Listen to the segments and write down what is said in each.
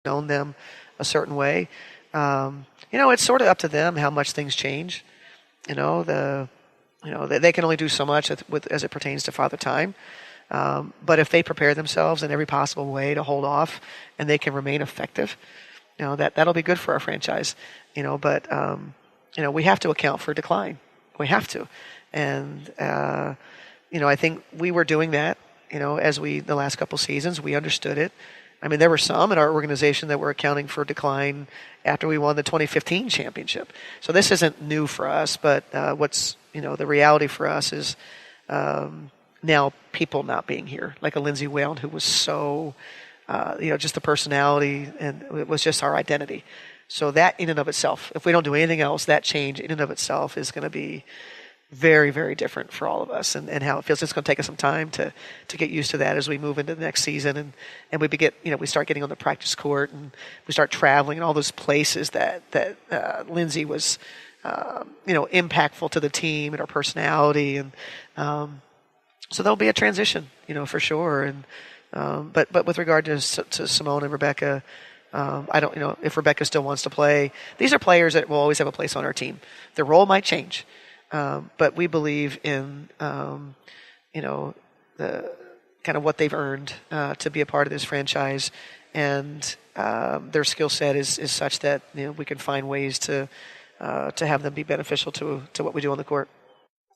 known them a certain way. It's sort of up to them how much things change. They can only do so much as it pertains to Father Time. But if they prepare themselves in every possible way to hold off and they can remain effective, that'll be good for our franchise. But we have to account for decline. We have to. And, I think we were doing that, the last couple seasons. We understood it. I mean, there were some in our organization that were accounting for decline after we won the 2015 championship. So this isn't new for us, but what's, the reality for us is now people not being here, like a Lindsay Whalen, who was so, just the personality, and it was just our identity. So that in and of itself, if we don't do anything else, that change in and of itself is going to be very, very different for all of us, and how it feels. It's going to take us some time to get used to that as we move into the next season, and we start getting on the practice court, and we start traveling in all those places that Lindsay was, impactful to the team and our personality, and so there'll be a transition, for sure. And but with regard to Simone and Rebecca, I don't, if Rebecca still wants to play. These are players that will always have a place on our team. Their role might change. But we believe in, the kind of what they've earned to be a part of this franchise, and their skill set is such that we can find ways to have them be beneficial to what we do on the court.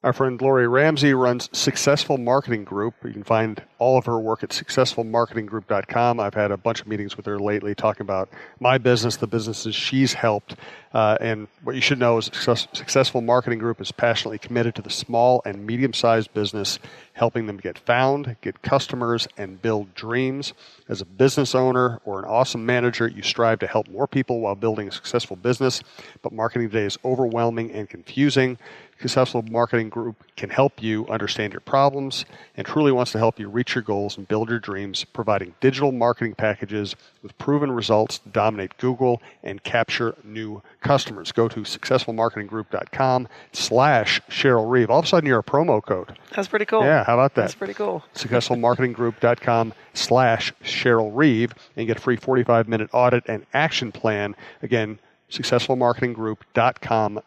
Our friend Lori Ramsey runs Successful Marketing Group. You can find all of her work at successfulmarketinggroup.com. I've had a bunch of meetings with her lately talking about my business, the businesses she's helped. And what you should know is Successful Marketing Group is passionately committed to the small and medium-sized business, helping them get found, get customers, and build dreams. As a business owner or an awesome manager, you strive to help more people while building a successful business. But marketing today is overwhelming and confusing. Successful Marketing Group can help you understand your problems and truly wants to help you reach your goals and build your dreams, providing digital marketing packages with proven results to dominate Google and capture new customers. Go to successfulmarketinggroup.com/Cheryl Reeve. All of a sudden, you're a promo code. That's pretty cool. Yeah, how about that? That's pretty cool. successfulmarketinggroup.com/Cheryl Reeve and get a free 45-minute audit and action plan. Again, successfulmarketinggroup.com/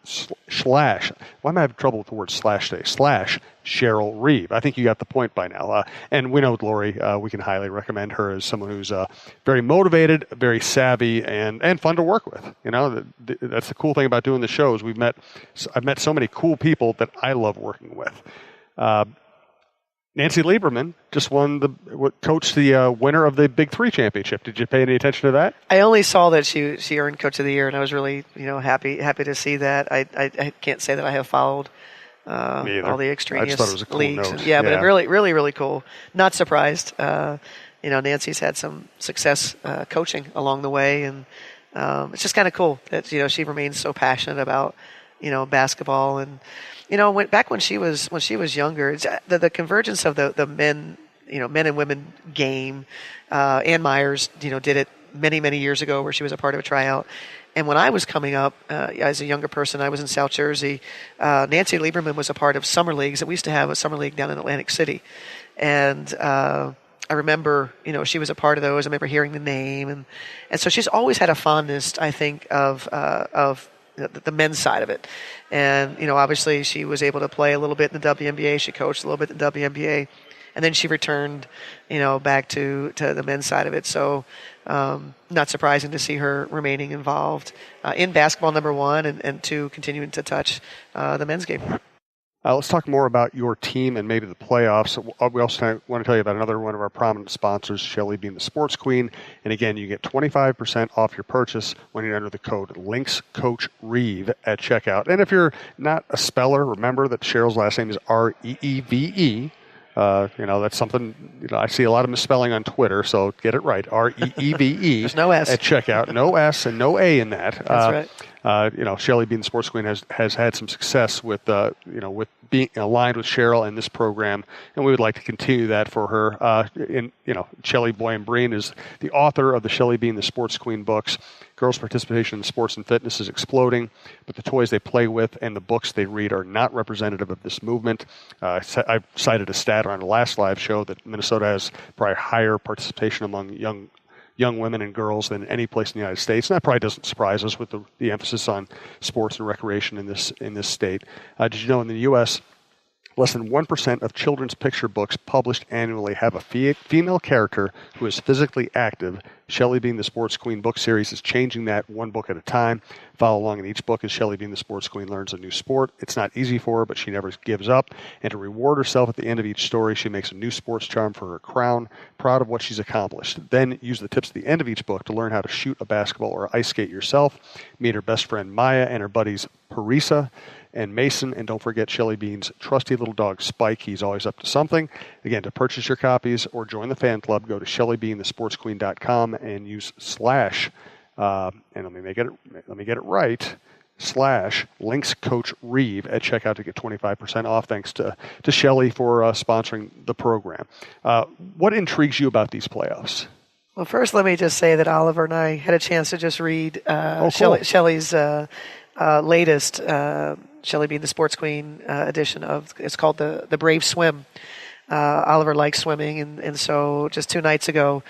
why am I having trouble with the word slash today? /Cheryl Reeve. I think you got the point by now. And we know Lori, we can highly recommend her as someone who's very motivated, very savvy, and fun to work with. That's the cool thing about doing the shows. I've met so many cool people that I love working with. Nancy Lieberman just coached the winner of the Big Three championship. Did you pay any attention to that? I only saw that she earned Coach of the Year, and I was really happy to see that. I can't say that I have followed all the extraneous I just thought it was a cool leagues. note. Yeah, but really, really, really cool. Not surprised. Nancy's had some success coaching along the way, and it's just kind of cool that she remains so passionate about basketball. And back when she was younger, it's the convergence of the men, men and women game. Ann Myers, did it many years ago, where she was a part of a tryout. And when I was coming up as a younger person, I was in South Jersey. Nancy Lieberman was a part of summer leagues, and we used to have a summer league down in Atlantic City. And I remember, she was a part of those. I remember hearing the name, and so she's always had a fondness, I think, of the men's side of it. And, obviously she was able to play a little bit in the WNBA. She coached a little bit in the WNBA. And then she returned, back to the men's side of it. So not surprising to see her remaining involved in basketball, number one, and two, continuing to touch the men's game. Let's talk more about your team and maybe the playoffs. We also want to tell you about another one of our prominent sponsors, Shelly being the Sports Queen. And again, you get 25% off your purchase when you enter the code LynxCoachReeve at checkout. And if you're not a speller, remember that Cheryl's last name is Reeve. That's something, I see a lot of misspelling on Twitter, so get it right. Reeve. There's no S. At checkout. No S and no A in that. That's right. Shelly being the Sports Queen has had some success with being aligned with Cheryl in this program, and we would like to continue that for her. Shelly Boyen-Breen is the author of the Shelly Being the Sports Queen books. Girls' participation in sports and fitness is exploding, but the toys they play with and the books they read are not representative of this movement. I cited a stat on the last live show that Minnesota has probably higher participation among young young women and girls than any place in the United States. And that probably doesn't surprise us with the emphasis on sports and recreation in this state. Did you know in the U.S., less than 1% of children's picture books published annually have a female character who is physically active? Shelley Bean, the Sports Queen book series is changing that one book at a time. Follow along in each book as Shelley Bean, the Sports Queen, learns a new sport. It's not easy for her, but she never gives up. And to reward herself at the end of each story, she makes a new sports charm for her crown, proud of what she's accomplished. Then use the tips at the end of each book to learn how to shoot a basketball or ice skate yourself. Meet her best friend Maya and her buddies Parisa and Mason, and don't forget Shelley Bean's trusty little dog Spike. He's always up to something. Again, to purchase your copies or join the fan club, go to ShelleyBeanTheSportsQueen.com and use and let me get it right, /Lynx Coach Reeve at checkout to get 25% off. Thanks to Shelley for sponsoring the program. What intrigues you about these playoffs? Well, first, let me just say that Oliver and I had a chance to just read cool. Shelley's latest Shelley Bean, the Sports Queen edition of, it's called the Brave Swim. Oliver likes swimming, and so just 2 nights ago,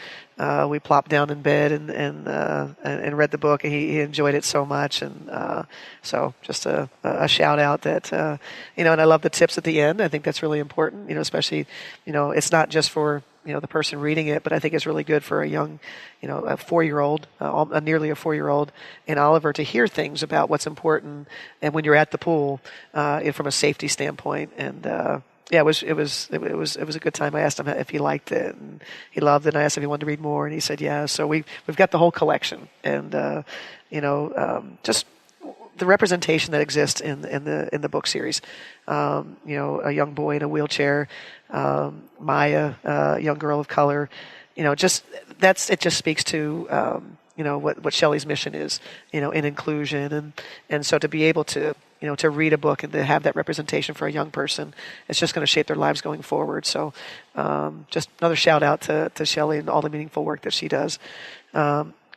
we plopped down in bed and read the book, and he enjoyed it so much, and so just a shout out that and I love the tips at the end. I think that's really important, especially it's not just for the person reading it, but I think it's really good for a young, a 4-year-old, nearly a 4-year-old, and Oliver to hear things about what's important, and when you're at the pool, from a safety standpoint, and it was a good time. I asked him if he liked it, and he loved it. And I asked if he wanted to read more, and he said yeah. So we've got the whole collection, and just the representation that exists in the book series. A young boy in a wheelchair, Maya, a young girl of color. It just speaks to what Shelley's mission is, in inclusion, and so to be able to to read a book and to have that representation for a young person, it's just going to shape their lives going forward. So just another shout out to Shelley and all the meaningful work that she does.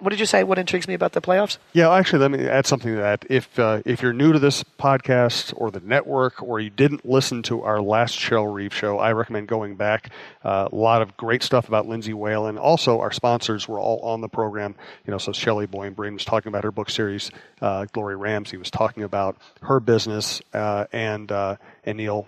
What did you say? What intrigues me about the playoffs? Yeah, actually, let me add something to that. If you're new to this podcast or the network, or you didn't listen to our last Cheryl Reeve Show, I recommend going back. A lot of great stuff about Lindsay Whalen. Also, our sponsors were all on the program. So Shelley Boyne-Breen was talking about her book series. Glory Ramsey was talking about her business, and Neil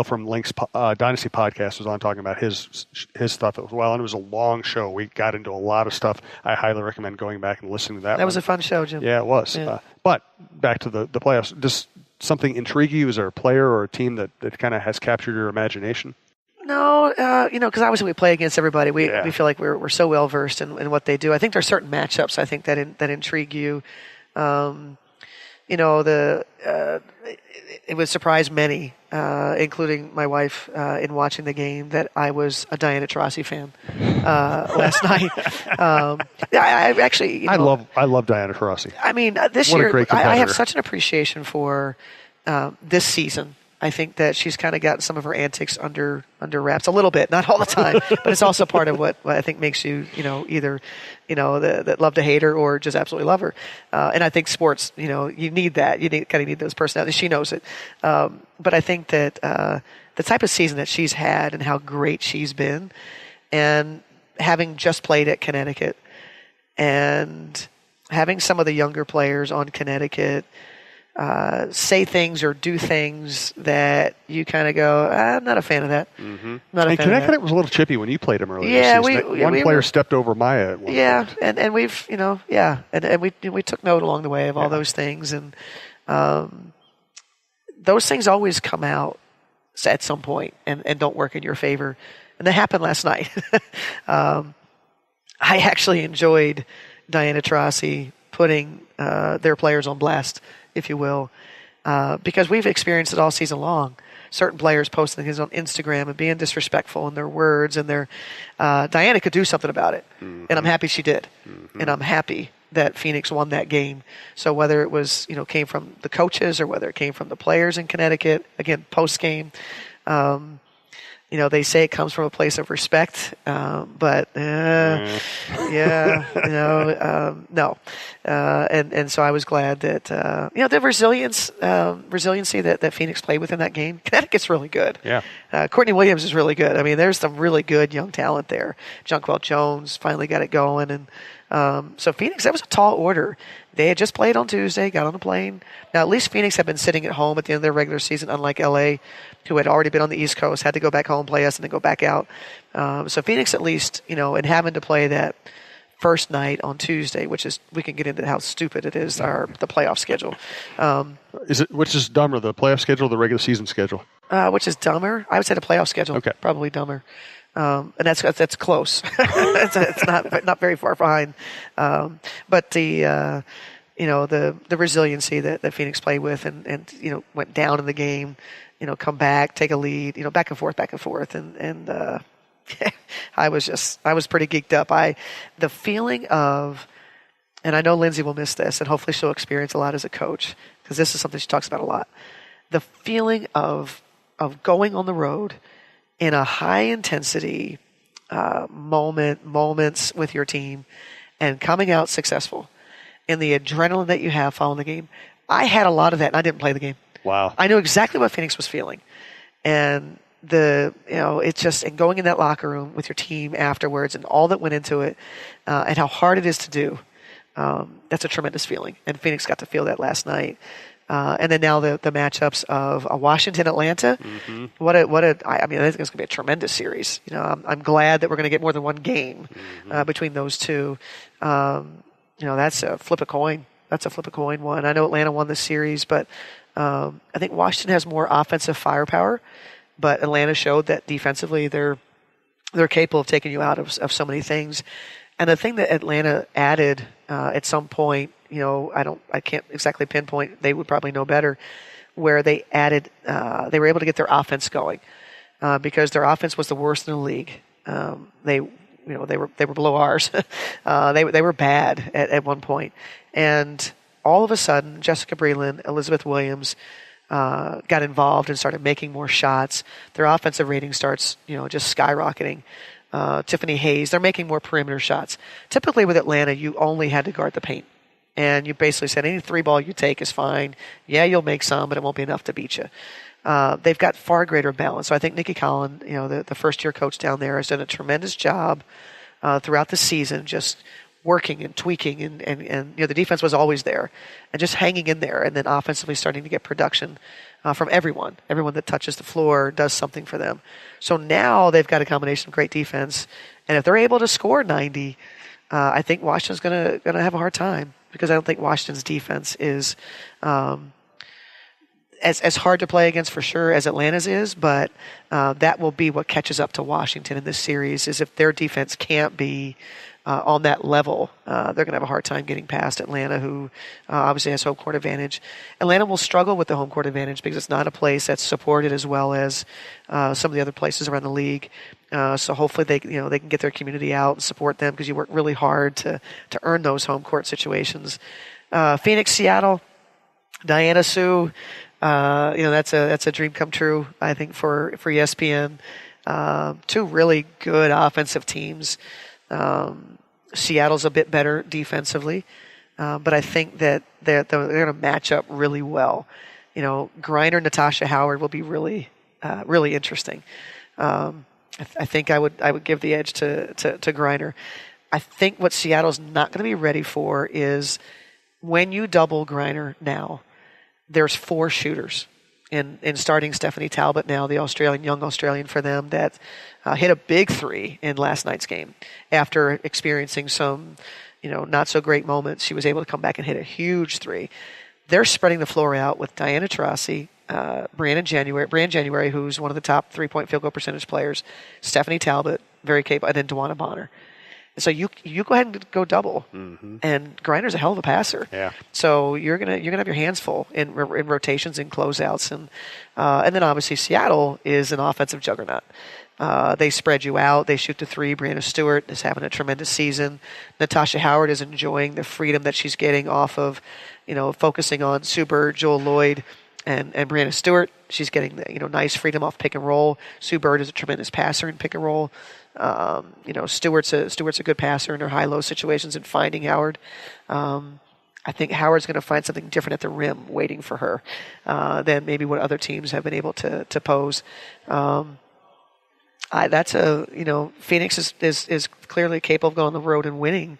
from Lynx Dynasty Podcast was on talking about his stuff as well, and it was a long show. We got into a lot of stuff. I highly recommend going back and listening to that. That was a fun show, Jim. Yeah, it was. Yeah. But back to the playoffs. Does something intrigue you? Is there a player or a team that kind of has captured your imagination? No, because obviously we play against everybody. We feel like we're so well versed in what they do. I think there are certain matchups I think that intrigue you. It would surprise many, including my wife, in watching the game, that I was a Diana Taurasi fan last night. I actually, I love Diana Taurasi. I mean, this year I have such an appreciation for this season. I think that she's kind of gotten some of her antics under wraps a little bit, not all the time, but it's also part of what I think makes you, either, that love to hate her or just absolutely love her. And I think sports, you need that. You kind of need those personalities. She knows it. But I think that the type of season that she's had and how great she's been, and having just played at Connecticut and having some of the younger players on Connecticut say things or do things that you kind of go, I'm not a fan of that. Mm-hmm. And Connecticut was a little chippy when you played them earlier. Yeah, one player stepped over Maya at one point. and we've, and we took note along the way of all those things, and those things always come out at some point and don't work in your favor, and that happened last night. I actually enjoyed Diana Taurasi putting their players on blast, if you will, because we've experienced it all season long. Certain players posting things on Instagram and being disrespectful in their words, and Diana could do something about it, and I'm happy she did, and I'm happy that Phoenix won that game. So whether it was came from the coaches or whether it came from the players in Connecticut, again post game, they say it comes from a place of respect, but yeah, no. And so I was glad that the resiliency that Phoenix played with in that game. Connecticut's really good. Yeah. Courtney Williams is really good. I mean, there's some really good young talent there. Jonquel Jones finally got it going, and so Phoenix, that was a tall order. They had just played on Tuesday, got on a plane. Now, at least Phoenix had been sitting at home at the end of their regular season, unlike LA, who had already been on the East Coast, had to go back home, play us, and then go back out. So Phoenix, at least, and having to play that first night on Tuesday, which is, we can get into how stupid it is, the playoff schedule. Which is dumber, the playoff schedule or the regular season schedule? Which is dumber? I would say the playoff schedule. Okay. Probably dumber. And that's close. it's not very far behind. But the resiliency that Phoenix played with and went down in the game, come back, take a lead, back and forth. And I was pretty geeked up. The feeling of, and I know Lindsay will miss this, and hopefully she'll experience a lot as a coach, because this is something she talks about a lot. The feeling of going on the road in a high intensity moments with your team and coming out successful, and the adrenaline that you have following the game. I had a lot of that, and I didn't play the game. Wow. I knew exactly what Phoenix was feeling. And it's just, and going in that locker room with your team afterwards and all that went into it, and how hard it is to do. That's a tremendous feeling. And Phoenix got to feel that last night. And then now the matchups of Washington, Atlanta. Mm-hmm. I think it's going to be a tremendous series. I'm glad that we're going to get more than one game between those two. That's a flip a coin. That's a flip a coin one. I know Atlanta won this series, but I think Washington has more offensive firepower. But Atlanta showed that defensively they're capable of taking you out of so many things. And the thing that Atlanta added at some point, I can't exactly pinpoint. They would probably know better, where they added. They were able to get their offense going because their offense was the worst in the league. They were below ours. They were bad at one point, and all of a sudden, Jessica Breland, Elizabeth Williams got involved and started making more shots. Their offensive rating starts, just skyrocketing. Tiffany Hayes, they're making more perimeter shots. Typically with Atlanta, you only had to guard the paint. And you basically said any three ball you take is fine. Yeah, you'll make some, but it won't be enough to beat you. They've got far greater balance. So I think Nikki Collin, the first-year coach down there, has done a tremendous job throughout the season, just working and tweaking. And the defense was always there and just hanging in there. And then offensively starting to get production from everyone. Everyone that touches the floor does something for them. So now they've got a combination of great defense. And if they're able to score 90, I think Washington's going to have a hard time, because I don't think Washington's defense is as hard to play against for sure as Atlanta's is, but that will be what catches up to Washington in this series, is if their defense can't be on that level, they're going to have a hard time getting past Atlanta, who obviously has home court advantage. Atlanta will struggle with the home court advantage because it's not a place that's supported as well as some of the other places around the league. So hopefully they can get their community out and support them, because you work really hard to earn those home court situations. Phoenix, Seattle, Diana Sue, that's a dream come true, I think, for ESPN. Two really good offensive teams. Seattle's a bit better defensively, but I think that they're going to match up really well. Griner, Natasha Howard will be really, really interesting. I think I would give the edge to Griner. I think what Seattle's not going to be ready for is when you double Griner now, there's 4 shooters in starting Stephanie Talbot now, the young Australian for them, that hit a big 3 in last night's game after experiencing some, not so great moments. She was able to come back and hit a huge 3. They're spreading the floor out with Diana Taurasi, Brianna January, who's one of the top 3-point field goal percentage players, Stephanie Talbot, very capable, and then DeWanna Bonner. And so you go ahead and go double, and Griner's a hell of a passer. Yeah. So you're gonna have your hands full in rotations and closeouts, and then obviously Seattle is an offensive juggernaut. They spread you out. They shoot the 3. Brianna Stewart is having a tremendous season. Natasha Howard is enjoying the freedom that she's getting off of, focusing on Sue Bird, Joel Lloyd, and Brianna Stewart, she's getting the nice freedom off pick and roll. Sue Bird is a tremendous passer in pick and roll. Stewart's a good passer in her high-low situations and finding Howard. I think Howard's going to find something different at the rim waiting for her than maybe what other teams have been able to pose. Phoenix is clearly capable of going on the road and winning.